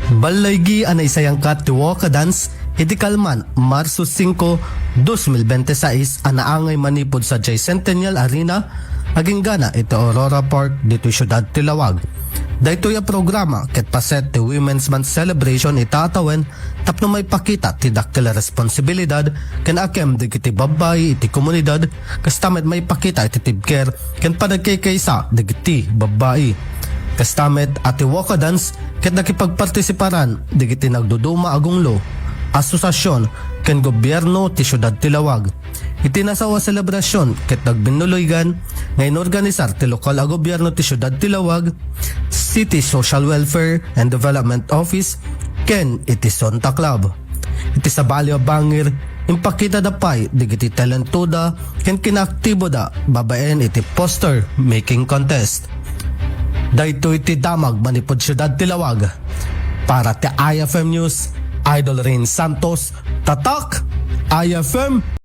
Balaygi anay sayangkat ti Waka Dance iti kalman Marso 5, 2026 anaangay manipod sa Centennial Arena aging gana iti Aurora Park dito Siyudad Tilawag. Daytoy a programa ket paset ti Women's Month celebration itatawen tapno may pakita ti dakkel responsibilidad ken akem digiti babayi iti komunidad kastamet may pakita iti tibker ken padagkaykaysa digiti babayi. Kastamet ati Waka Dance ket nakipagpartisiparan digiti nagduduma agunglo, asosasyon ken gobyerno ti Siyudad Tilawag. Iti nasawa selebrasyon ket nagbinuluygan nga inorganisar ti lokal a gobyerno ti Siyudad Tilawag, City Social Welfare and Development Office ken iti Sonta Club. Iti sa Balyo Bangir impakita da pay digiti talentuda ken kinaktibo da babaen iti poster making contest. Daytoy ti damag manipod Siyudad Tilawag. Para ti IFM News, Idol Rain Santos, Tatak, IFM.